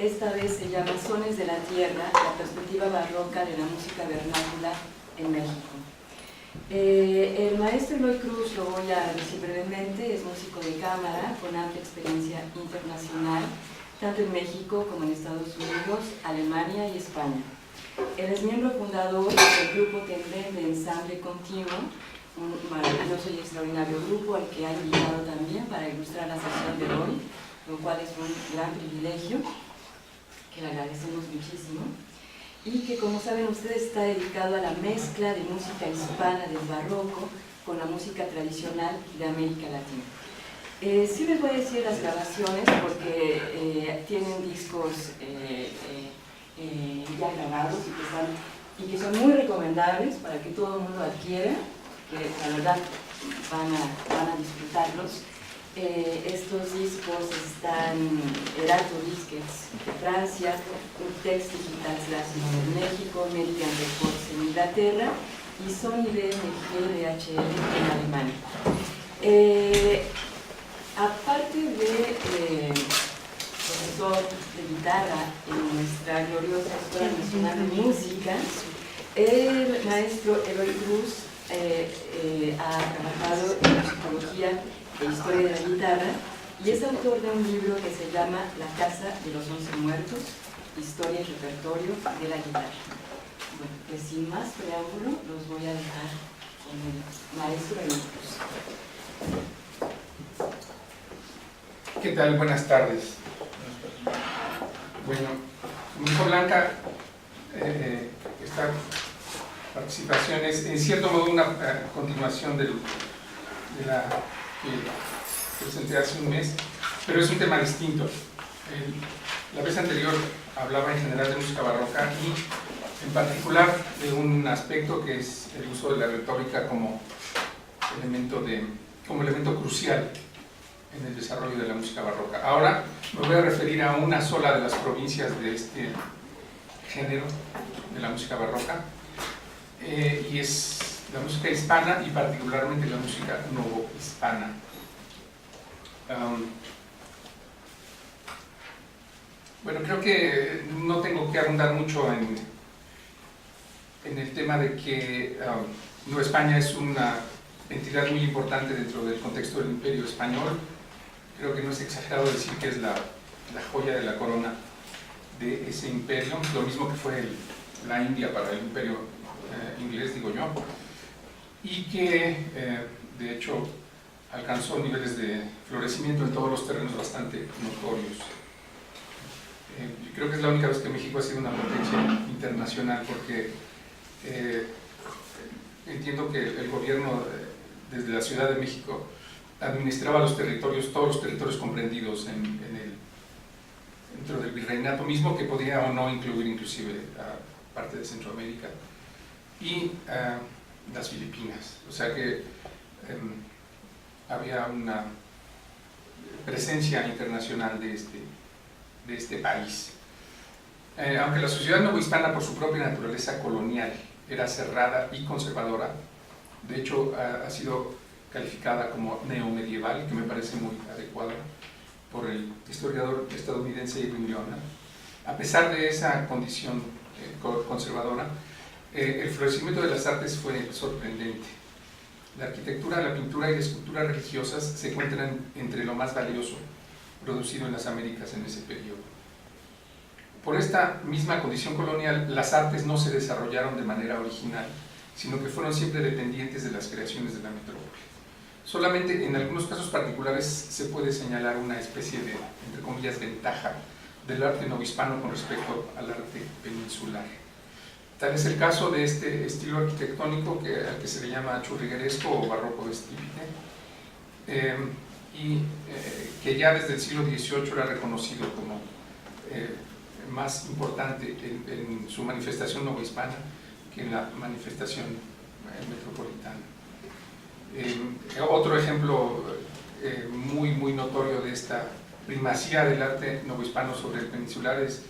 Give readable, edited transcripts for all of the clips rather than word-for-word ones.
Esta vez se llama Sones de la Tierra, la perspectiva barroca de la música vernácula en México. El maestro Eloy Cruz, lo voy a decir brevemente, es músico de cámara con amplia experiencia internacional, tanto en México como en Estados Unidos, Alemania y España. Él es miembro fundador del grupo Tendén de Ensamble Continuo, un maravilloso y extraordinario grupo al que ha invitado también para ilustrar la sesión de hoy, lo cual es un gran privilegio, que le agradecemos muchísimo, y que, como saben ustedes, está dedicado a la mezcla de música hispana del barroco con la música tradicional de América Latina. Sí les voy a decir las grabaciones porque tienen discos ya grabados y que son muy recomendables para que todo el mundo adquiera, que la verdad van a disfrutarlos. Estos discos están Erato Disquets de Francia, Urtex Digital Clásico de México, American Records en Inglaterra y Sony BMG DHL en Alemania. Aparte de profesor de guitarra en nuestra gloriosa Escuela Nacional de Música, el maestro Eloy Cruz ha trabajado en musicología e historia de la guitarra y es autor de un libro que se llama La Casa de los 11 Muertos, historia y repertorio de la guitarra. Bueno, pues sin más preámbulo, los voy a dejar con el maestro Eloy Cruz. ¿Qué tal? Buenas tardes. Bueno, como dijo Blanca, esta participación es en cierto modo una continuación de la que presenté hace un mes, pero es un tema distinto. La vez anterior hablaba en general de música barroca y en particular de un aspecto que es el uso de la retórica como elemento crucial en el desarrollo de la música barroca. Ahora me voy a referir a una sola de las provincias de este género de la música barroca, y es la música hispana y particularmente la música novohispana. Bueno, creo que no tengo que abundar mucho en el tema de que Nueva España es una entidad muy importante dentro del contexto del Imperio Español. Creo que no es exagerado decir que es la joya de la corona de ese imperio, lo mismo que fue la India para el Imperio inglés, digo yo, y que de hecho alcanzó niveles de florecimiento en todos los terrenos bastante notorios. Yo creo que es la única vez que México ha sido una potencia internacional, porque entiendo que el gobierno desde la Ciudad de México administraba los territorios, todos los territorios comprendidos dentro del virreinato mismo, que podía o no incluir inclusive a parte de Centroamérica y las Filipinas. O sea que había una presencia internacional de este país. Aunque la sociedad novohispana, por su propia naturaleza colonial, era cerrada y conservadora, de hecho ha sido calificada como neomedieval, que me parece muy adecuada por el historiador estadounidense Irving Leonard. A pesar de esa condición conservadora, el florecimiento de las artes fue sorprendente. La arquitectura, la pintura y la escultura religiosas se encuentran entre lo más valioso producido en las Américas en ese periodo. Por esta misma condición colonial, las artes no se desarrollaron de manera original, sino que fueron siempre dependientes de las creaciones de la metrópoli. Solamente en algunos casos particulares se puede señalar una especie de, entre comillas, ventaja del arte novohispano con respecto al arte peninsular. Tal es el caso de este estilo arquitectónico al que se le llama churrigueresco o barroco vestípite, y que ya desde el siglo XVIII era reconocido como más importante en su manifestación novohispana que en la manifestación metropolitana. Otro ejemplo muy notorio de esta primacía del arte novohispano sobre el peninsular es,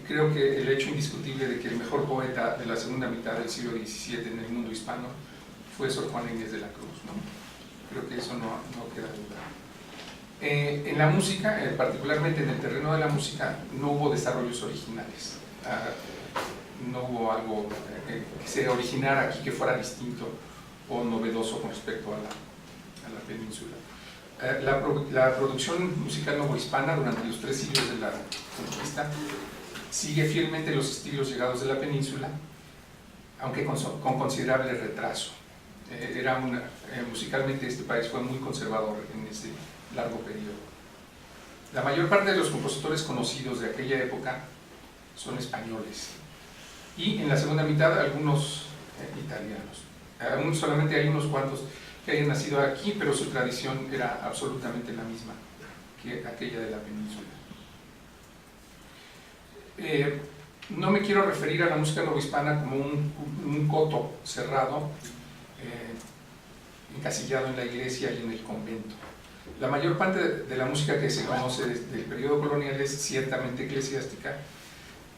creo que el hecho indiscutible de que el mejor poeta de la segunda mitad del siglo XVII en el mundo hispano fue Sor Juana Inés de la Cruz, ¿no? Creo que eso no queda duda. En la música, particularmente en el terreno de la música, no hubo desarrollos originales. No hubo algo que se originara aquí que fuera distinto o novedoso con respecto a la península. La producción musical novohispana durante los 3 siglos de la conquista sigue fielmente los estilos llegados de la península, aunque con considerable retraso. Musicalmente este país fue muy conservador en ese largo periodo. La mayor parte de los compositores conocidos de aquella época son españoles, y en la segunda mitad algunos italianos. Solamente hay unos cuantos que hayan nacido aquí, pero su tradición era absolutamente la misma que aquella de la península. No me quiero referir a la música novohispana como un coto cerrado, encasillado en la iglesia y en el convento. La mayor parte de la música que se conoce desde el periodo colonial es ciertamente eclesiástica,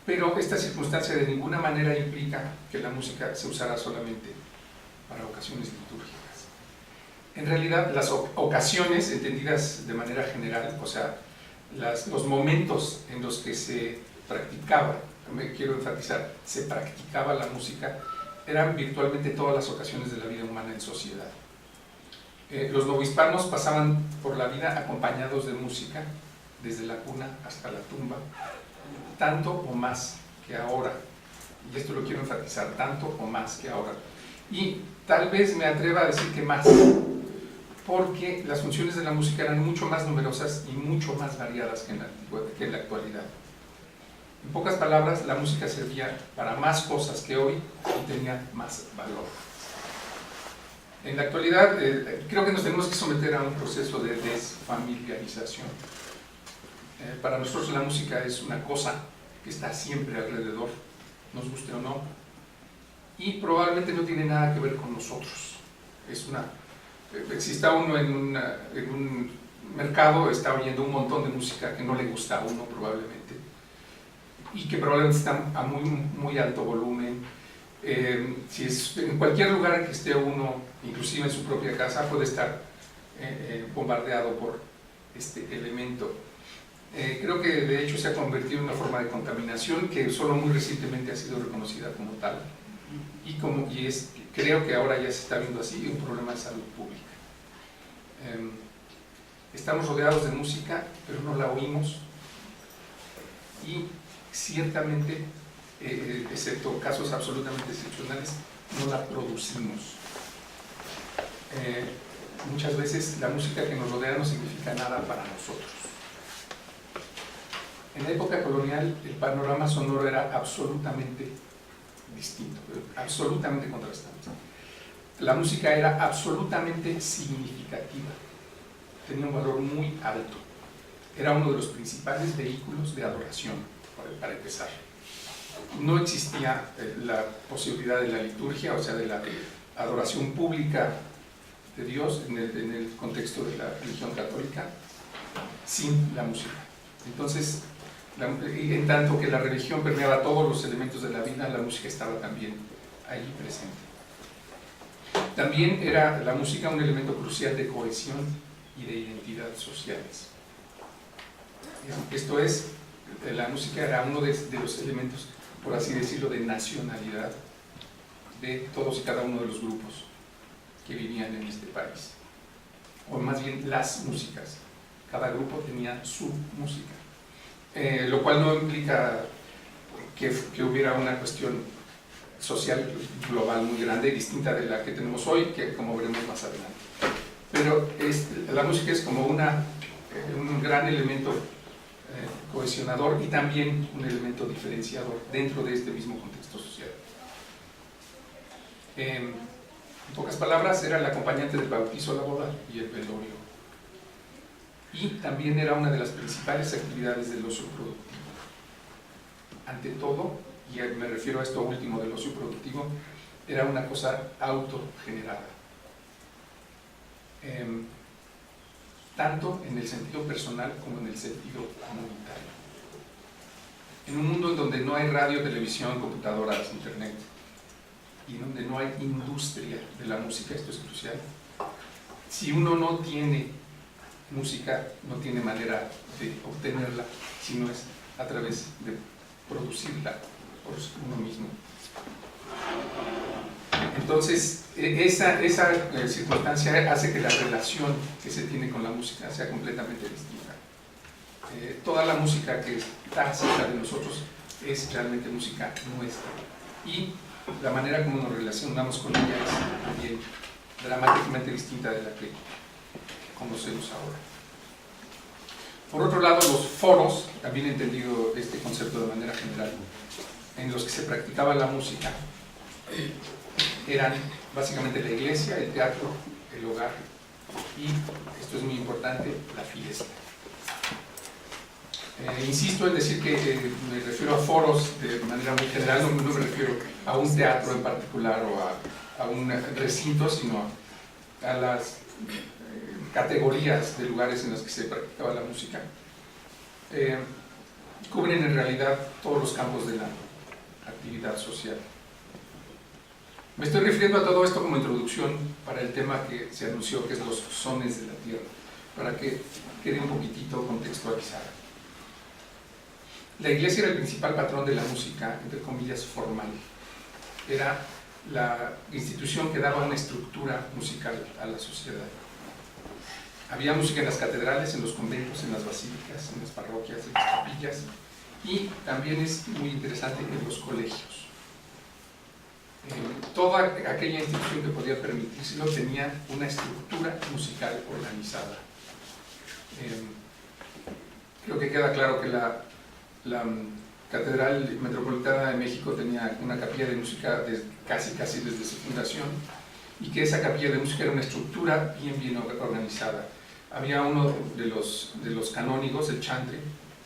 pero esta circunstancia de ninguna manera implica que la música se usara solamente para ocasiones litúrgicas. En realidad, las ocasiones, entendidas de manera general, o sea, los momentos en los que se practicaba, me quiero enfatizar, se practicaba la música, eran virtualmente todas las ocasiones de la vida humana en sociedad. Los novohispanos pasaban por la vida acompañados de música, desde la cuna hasta la tumba, tanto o más que ahora, y esto lo quiero enfatizar, tanto o más que ahora, y tal vez me atreva a decir que más, porque las funciones de la música eran mucho más numerosas y mucho más variadas que en la actualidad. En pocas palabras, la música servía para más cosas que hoy y tenía más valor. En la actualidad, creo que nos tenemos que someter a un proceso de desfamiliarización. Para nosotros la música es una cosa que está siempre alrededor, nos guste o no, y probablemente no tiene nada que ver con nosotros. Si está uno en un mercado, está oyendo un montón de música que no le gusta a uno probablemente, y que probablemente está a muy alto volumen. Si es en cualquier lugar que esté uno, inclusive en su propia casa, puede estar bombardeado por este elemento. Creo que de hecho se ha convertido en una forma de contaminación que solo muy recientemente ha sido reconocida como tal, creo que ahora ya se está viendo así un problema de salud pública. Estamos rodeados de música, pero no la oímos, y ciertamente, excepto casos absolutamente excepcionales, no la producimos. Muchas veces la música que nos rodea no significa nada para nosotros. En la época colonial el panorama sonoro era absolutamente distinto, absolutamente contrastante. La música era absolutamente significativa, tenía un valor muy alto, era uno de los principales vehículos de adoración, para empezar. No existía la posibilidad de la liturgia, o sea, de la adoración pública de Dios en el contexto de la religión católica, sin la música. Entonces, en tanto que la religión permeaba todos los elementos de la vida, la música estaba también allí presente. También era la música un elemento crucial de cohesión y de identidad sociales. Esto es, la música era uno de los elementos, por así decirlo, de nacionalidad de todos y cada uno de los grupos que vivían en este país, o más bien las músicas. Cada grupo tenía su música, lo cual no implica que hubiera una cuestión social global muy grande, distinta de la que tenemos hoy, que como veremos más adelante. Pero la música es como un gran elemento cohesionador y también un elemento diferenciador dentro de este mismo contexto social. En pocas palabras, era el acompañante del bautizo, la boda y el velorio. Y también era una de las principales actividades del ocio productivo. Ante todo, y me refiero a esto último del ocio productivo, era una cosa autogenerada. Tanto en el sentido personal como en el sentido comunitario. En un mundo en donde no hay radio, televisión, computadoras, internet, y donde no hay industria de la música, esto es crucial, si uno no tiene música no tiene manera de obtenerla, sino es a través de producirla por uno mismo. Entonces, esa circunstancia hace que la relación que se tiene con la música sea completamente distinta. Toda la música que está cerca de nosotros es realmente música nuestra, y la manera como nos relacionamos con ella es también dramáticamente distinta de la que conocemos ahora. Por otro lado, los foros, también he entendido este concepto de manera general, en los que se practicaba la música, eran básicamente la iglesia, el teatro, el hogar y, esto es muy importante, la fiesta. Insisto en decir que me refiero a foros de manera muy general, no me refiero a un teatro en particular o a un recinto, sino a las categorías de lugares en los que se practicaba la música. Cubren en realidad todos los campos de la actividad social. Me estoy refiriendo a todo esto como introducción para el tema que se anunció, que es los sones de la tierra, para que quede un poquitito contextualizada. La iglesia era el principal patrón de la música, entre comillas, formal. Era la institución que daba una estructura musical a la sociedad. Había música en las catedrales, en los conventos, en las basílicas, en las parroquias, en las capillas, y también es muy interesante en los colegios. Toda aquella institución que podía permitírselo tenía una estructura musical organizada. Creo que queda claro que la Catedral Metropolitana de México tenía una capilla de música casi desde su fundación, y que esa capilla de música era una estructura bien organizada. Había uno de los canónigos, el chantre,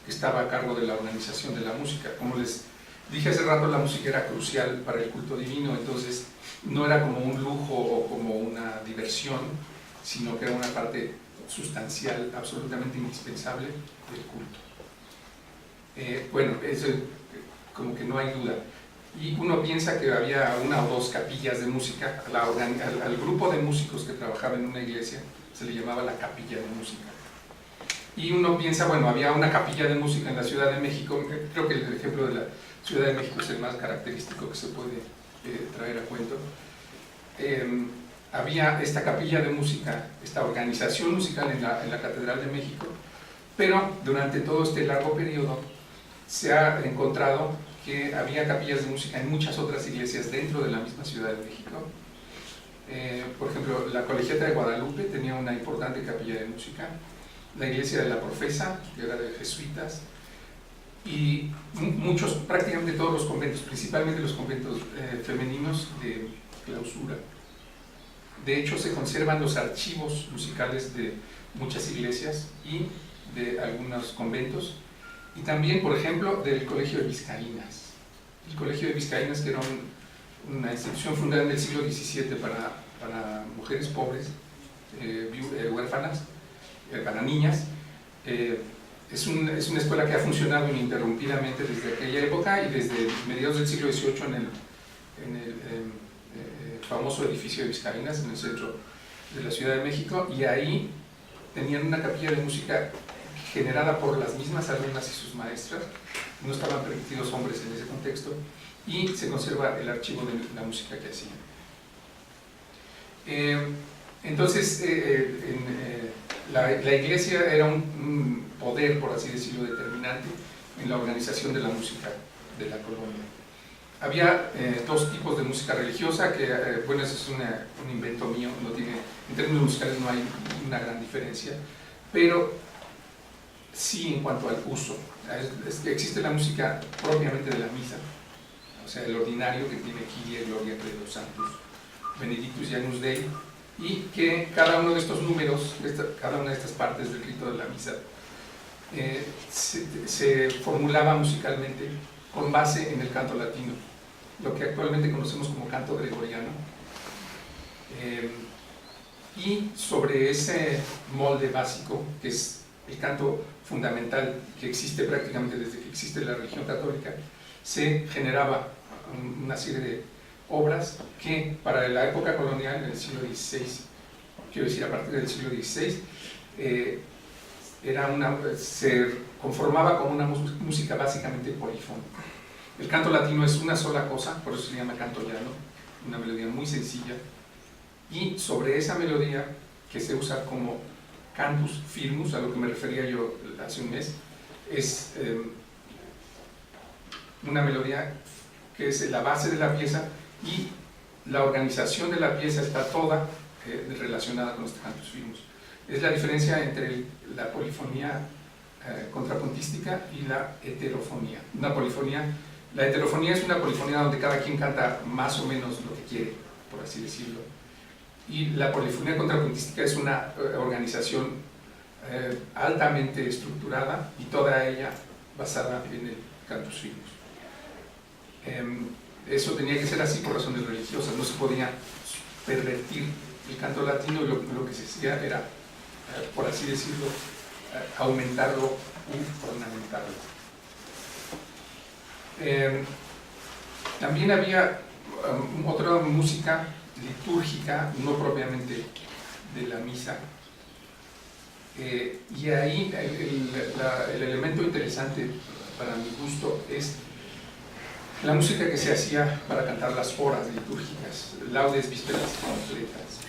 que estaba a cargo de la organización de la música. Como les dije hace rato, la música era crucial para el culto divino, entonces no era como un lujo o como una diversión, sino que era una parte sustancial, absolutamente indispensable del culto. Bueno, eso como que no hay duda. Y uno piensa que había una o dos capillas de música. Al grupo de músicos que trabajaba en una iglesia se le llamaba la capilla de música. Y uno piensa, bueno, había una capilla de música en la Ciudad de México. Creo que el ejemplo de la Ciudad de México es el más característico que se puede traer a cuento. Había esta capilla de música, esta organización musical en la Catedral de México, pero durante todo este largo periodo se ha encontrado que había capillas de música en muchas otras iglesias dentro de la misma Ciudad de México. Por ejemplo, la Colegiata de Guadalupe tenía una importante capilla de música, la iglesia de la Profesa, que era de jesuitas, y prácticamente todos los conventos, principalmente los conventos femeninos de clausura. De hecho, se conservan los archivos musicales de muchas iglesias y de algunos conventos, y también, por ejemplo, del Colegio de Vizcaínas. El Colegio de Vizcaínas, que era una institución fundada en el siglo XVII para mujeres pobres, huérfanas, para niñas. Es una escuela que ha funcionado ininterrumpidamente desde aquella época y desde mediados del siglo XVIII en el famoso edificio de Vizcaínas, en el centro de la Ciudad de México, y ahí tenían una capilla de música generada por las mismas alumnas y sus maestras. No estaban permitidos hombres en ese contexto, y se conserva el archivo de la música que hacían. Entonces, la iglesia era un poder, por así decirlo, determinante en la organización de la música de la colonia. Había dos tipos de música religiosa, que, bueno, eso es un invento mío, no tiene, en términos musicales no hay una gran diferencia, pero sí en cuanto al uso. Existe la música propiamente de la misa, o sea, el ordinario, que tiene Kyrie, Gloria, Credo, Sanctus, Benedictus y Agnus Dei, y que cada uno de estos números, cada una de estas partes del rito de la misa, se formulaba musicalmente con base en el canto latino, lo que actualmente conocemos como canto gregoriano. Y sobre ese molde básico, que es el canto fundamental que existe prácticamente desde que existe la religión católica, se generaba una serie de obras que para la época colonial, en el siglo XVI, quiero decir a partir del siglo XVI, se conformaba como una música básicamente polifónica. El canto latino es una sola cosa, por eso se llama canto llano, una melodía muy sencilla, y sobre esa melodía, que se usa como cantus firmus, a lo que me refería yo hace un mes, es una melodía que es la base de la pieza, y la organización de la pieza está toda relacionada con este cantus firmus. Es la diferencia entre la polifonía contrapuntística y la heterofonía. La heterofonía es una polifonía donde cada quien canta más o menos lo que quiere, por así decirlo. Y la polifonía contrapuntística es una organización altamente estructurada, y toda ella basada en el cantus firmus. Eso tenía que ser así por razones religiosas, no se podía pervertir el canto latino, y lo que se hacía era, por así decirlo, aumentarlo y ornamentarlo. También había otra música litúrgica, no propiamente de la misa, y ahí el elemento interesante para mi gusto es la música que se hacía para cantar las horas litúrgicas, laudes, vísperas completas.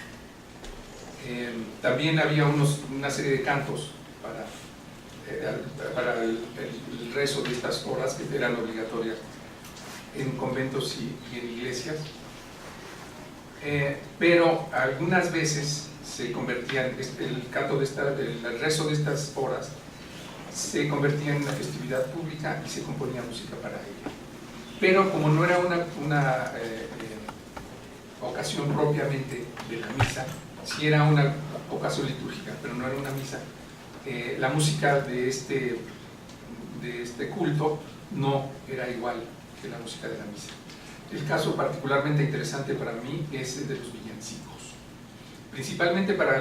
También había una serie de cantos para el rezo de estas horas, que eran obligatorias en conventos y en iglesias, pero algunas veces se convertían, el canto el rezo de estas horas se convertía en una festividad pública y se componía música para ella. Pero como no era una ocasión propiamente de la misa, sí era una ocasión litúrgica, pero no era una misa, la música de este culto no era igual que la música de la misa. El caso particularmente interesante para mí es el de los villancicos. Principalmente para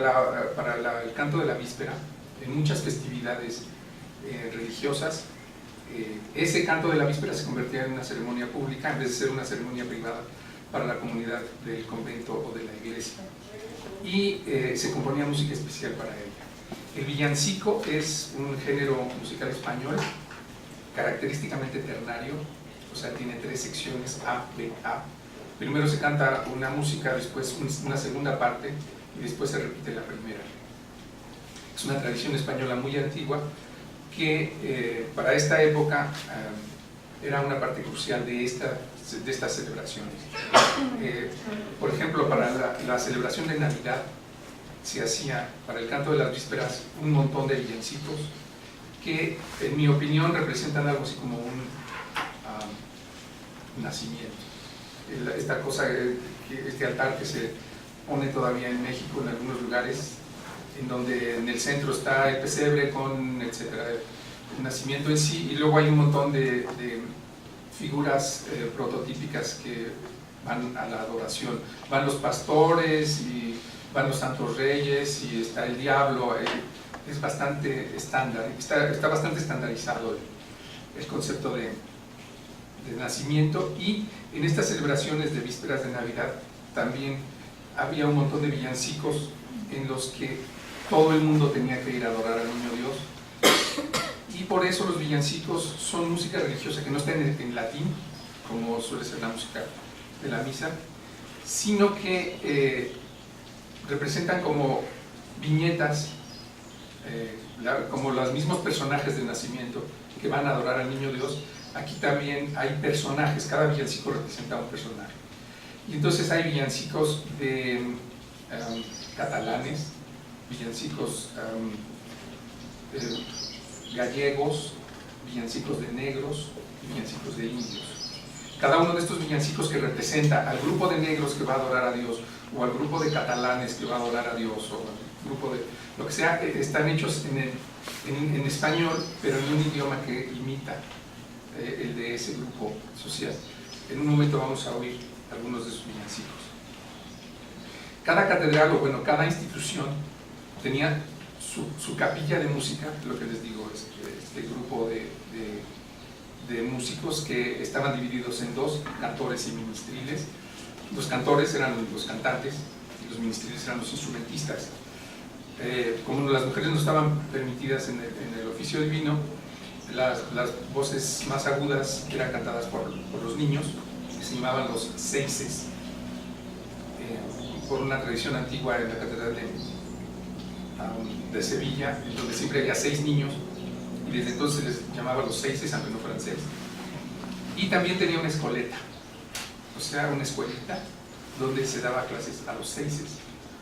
el canto de la víspera, en muchas festividades religiosas, ese canto de la víspera se convertía en una ceremonia pública en vez de ser una ceremonia privada para la comunidad del convento o de la iglesia, y se componía música especial para ella. El villancico es un género musical español característicamente ternario, o sea, tiene 3 secciones, A, B, A. Primero se canta una música, después una segunda parte, y después se repite la primera. Es una tradición española muy antigua que para esta época era una parte crucial de estas celebraciones. Por ejemplo, para la celebración de Navidad se hacía, para el canto de las vísperas, un montón de villancicos que, en mi opinión, representan algo así como un nacimiento. Esta cosa, este altar que se pone todavía en México en algunos lugares, en donde en el centro está el pesebre con, etcétera, el nacimiento en sí, y luego hay un montón de figuras prototípicas que van a la adoración. Van los pastores, y van los santos reyes, y está el diablo. Es bastante estándar, está bastante estandarizado el concepto de nacimiento. Y en estas celebraciones de vísperas de Navidad también había un montón de villancicos en los que todo el mundo tenía que ir a adorar al Niño Dios, y por eso los villancicos son música religiosa que no está en latín, como suele ser la música de la misa, sino que representan como viñetas, como los mismos personajes del nacimiento que van a adorar al Niño Dios. Aquí también hay personajes, cada villancico representa un personaje. Y entonces hay villancicos de catalanes, villancicos gallegos, villancicos de negros, villancicos de indios. Cada uno de estos villancicos que representa al grupo de negros que va a adorar a Dios, o al grupo de catalanes que va a adorar a Dios, o al grupo de lo que sea, están hechos en español, pero en un idioma que imita el de ese grupo social. En un momento vamos a oír algunos de sus villancicos. Cada catedral, o bueno, cada institución tenía su capilla de música, lo que les digo, este grupo de músicos que estaban divididos en 2, cantores y ministriles. Los cantores eran los cantantes y los ministriles eran los instrumentistas. como las mujeres no estaban permitidas en el oficio divino, las voces más agudas eran cantadas por los niños, que se llamaban los seises, por una tradición antigua en la catedral de Sevilla, en donde siempre había 6 niños, y desde entonces les llamaba los seises, aunque no fueran 6. Y también tenía una escoleta, o sea, una escuelita donde se daba clases a los seises.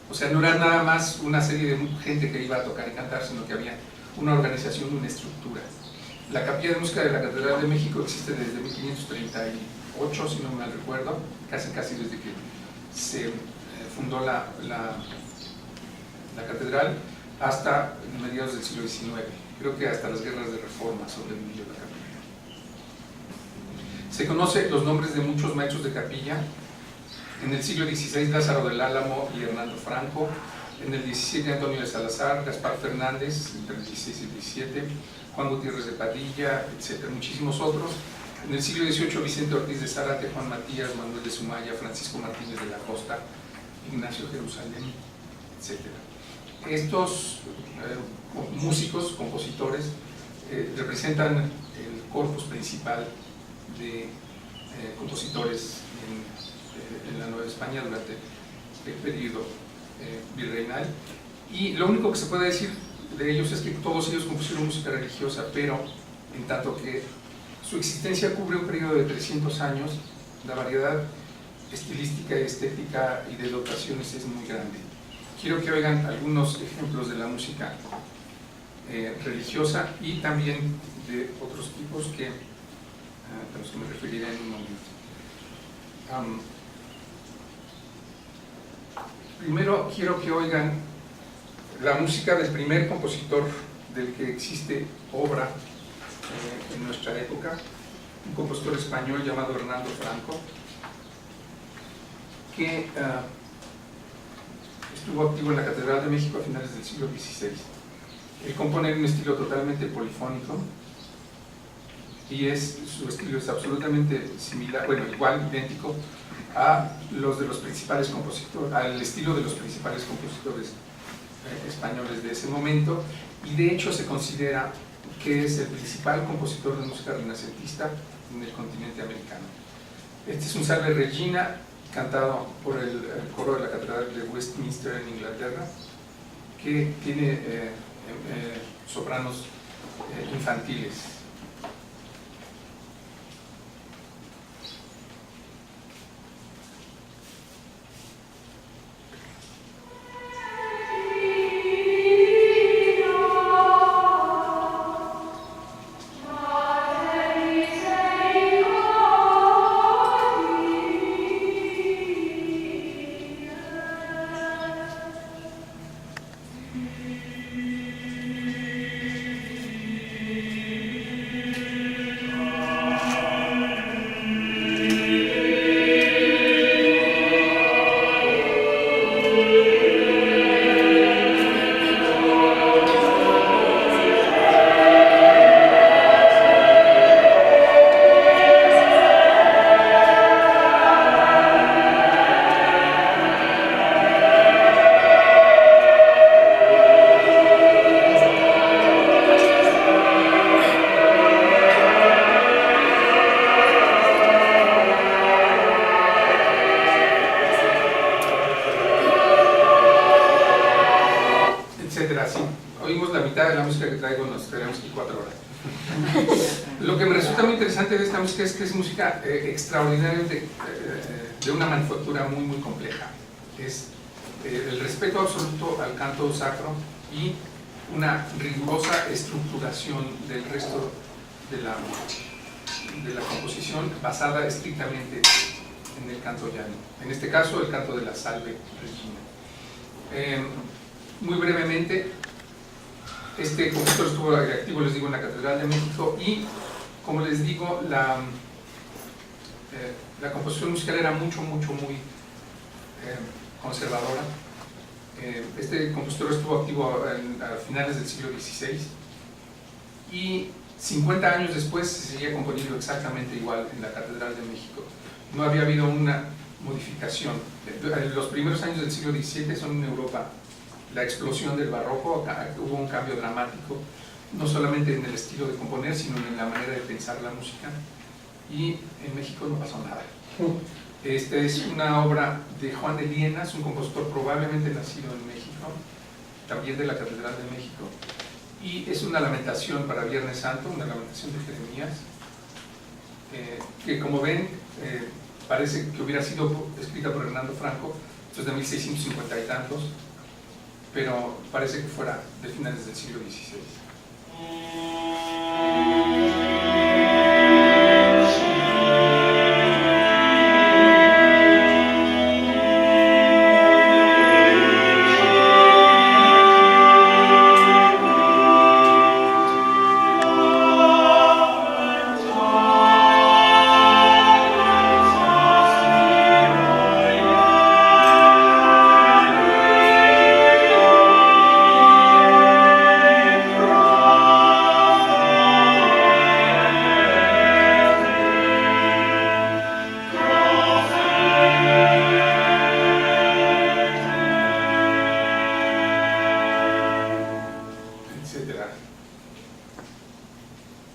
O sea, no era nada más una serie de gente que iba a tocar y cantar, sino que había una organización, una estructura. La Capilla de Música de la Catedral de México existe desde 1538, si no mal recuerdo, casi desde que se fundó la catedral, hasta mediados del siglo XIX. Creo que hasta las guerras de Reforma sobrevivió la capilla. Se conocen los nombres de muchos maestros de capilla. En el siglo XVI, Lázaro del Álamo y Hernando Franco. En el XVII, Antonio de Salazar, Gaspar Fernández, entre el XVI y el XVII, Juan Gutiérrez de Padilla, etc. Muchísimos otros. En el siglo XVIII, Vicente Ortiz de Zárate, Juan Matías, Manuel de Sumaya, Francisco Martínez de la Costa, Ignacio Jerusalén, etc. Estos músicos, compositores, representan el corpus principal de compositores en la Nueva España durante el periodo virreinal, y lo único que se puede decir de ellos es que todos ellos compusieron música religiosa, pero en tanto que su existencia cubre un periodo de 300 años, la variedad estilística, estética y de dotaciones es muy grande. Quiero que oigan algunos ejemplos de la música religiosa y también de otros tipos a los que me referiré en un momento. Primero quiero que oigan la música del primer compositor del que existe obra en nuestra época, un compositor español llamado Hernando Franco, que estuvo activo en la Catedral de México a finales del siglo XVI. Él compone en un estilo totalmente polifónico, y su estilo es absolutamente similar, bueno, igual, idéntico a los de los principales compositores, al estilo de los principales compositores españoles de ese momento, y de hecho se considera que es el principal compositor de música renacentista en el continente americano. Este es un Salve Regina, cantado por el coro de la Catedral de Westminster en Inglaterra, que tiene sopranos infantiles. Lo que me resulta muy interesante de esta música es que es música extraordinariamente de una manufactura muy compleja. Es el respeto absoluto al canto sacro y una rigurosa estructuración del resto de la composición basada estrictamente en el canto llano. En este caso, el canto de la Salve Regina. Muy brevemente, este compositor estuvo activo, les digo, en la Catedral de México, y como les digo, la composición musical era muy conservadora. Este compositor estuvo activo a finales del siglo XVI, y 50 años después se seguía componiendo exactamente igual en la Catedral de México. No había habido una modificación. Los primeros años del siglo XVII son en Europa la explosión del barroco, hubo un cambio dramático, no solamente en el estilo de componer, sino en la manera de pensar la música, y en México no pasó nada. Esta es una obra de Juan de Lienas, un compositor probablemente nacido en México, también de la Catedral de México, y es una lamentación para Viernes Santo, una lamentación de Jeremías, que como ven, parece que hubiera sido escrita por Hernando Franco, esto es de 1650 y tantos, pero parece que fuera de finales del siglo XVI.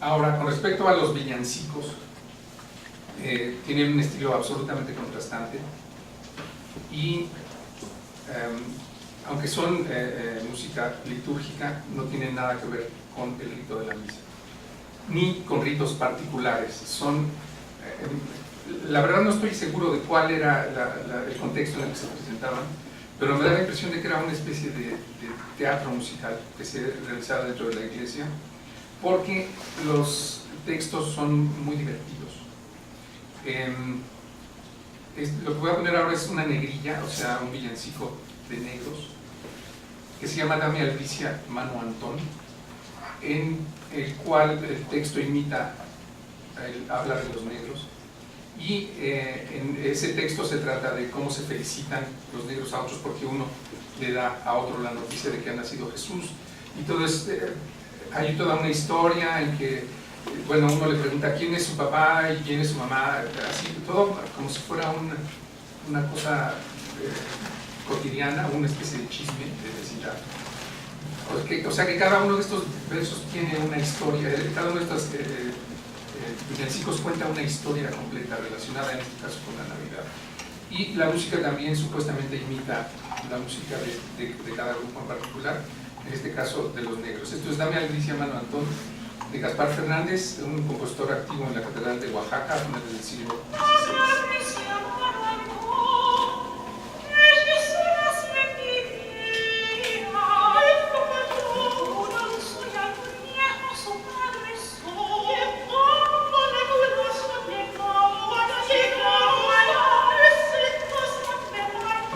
Ahora, con respecto a los villancicos, tienen un estilo absolutamente contrastante y aunque son música litúrgica, no tienen nada que ver con el rito de la misa, ni con ritos particulares. Son, la verdad no estoy seguro de cuál era el contexto en el que se presentaban, pero me da la impresión de que era una especie de teatro musical que se realizaba dentro de la iglesia, porque los textos son muy divertidos. Lo que voy a poner ahora es una negrilla, o sea, un villancico de negros, que se llama Dame Albricia, Mano Antón, en el cual el texto habla de los negros, y en ese texto se trata de cómo se felicitan los negros a otros porque uno le da a otro la noticia de que ha nacido Jesús, y todo hay toda una historia en que, bueno, uno le pregunta quién es su papá y quién es su mamá, así, todo como si fuera una cosa cotidiana, una especie de chisme, de vecindad. O sea que cada uno de estos versos tiene una historia, cada uno de estos villancicos cuenta una historia completa relacionada en este caso con la Navidad. Y la música también supuestamente imita la música de cada grupo en particular, en este caso de los negros. Esto es Dame Albricia, Mano Antón, de Gaspar Fernández, un compositor activo en la Catedral de Oaxaca a finales del siglo XVI.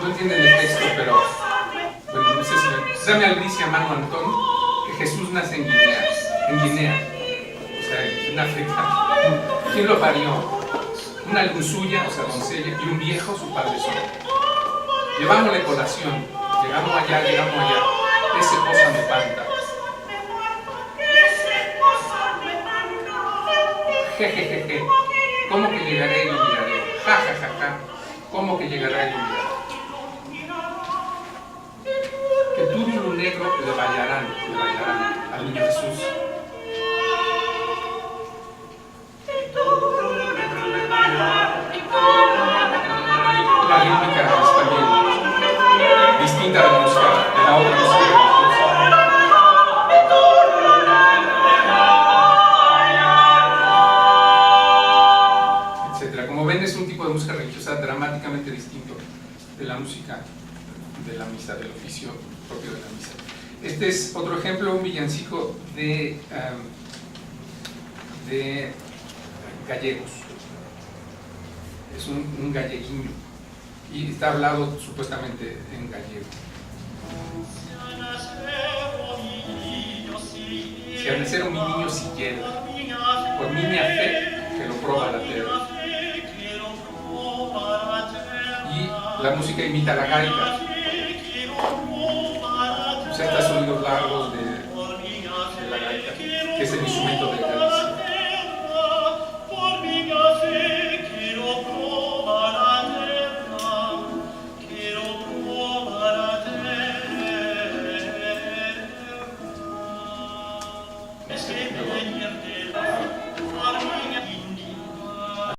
No entienden el texto, pero bueno, no sé si ven. Dame Albricia, Mano Antón, que Jesús nace en Guinea, o sea, en África. ¿Quién lo parió? Una algunsuya, o sea, doncella, y un viejo, su padre solo. Llevámosle colación, llegamos allá, ese cosa me panta. Jejejeje, ¿cómo que llegaré y lo miraré? Ja, ja, ja, ja, ¿cómo que llegará y lo miraré? Que túrulo negro le bailarán al niño Jesús. La rítmica es también distinta de la música, de la otra música religiosa, etc. Como ven, es un tipo de música religiosa dramáticamente distinto de la música de la misa, del oficio propio de la misa. Este es otro ejemplo, un villancico de gallegos. Es un galleguinho y está hablado supuestamente en gallego. Si al nacer mi niño siquiera, por miña fe que lo proba la tierra. Y la música imita la gaita. Presenta sonidos largos,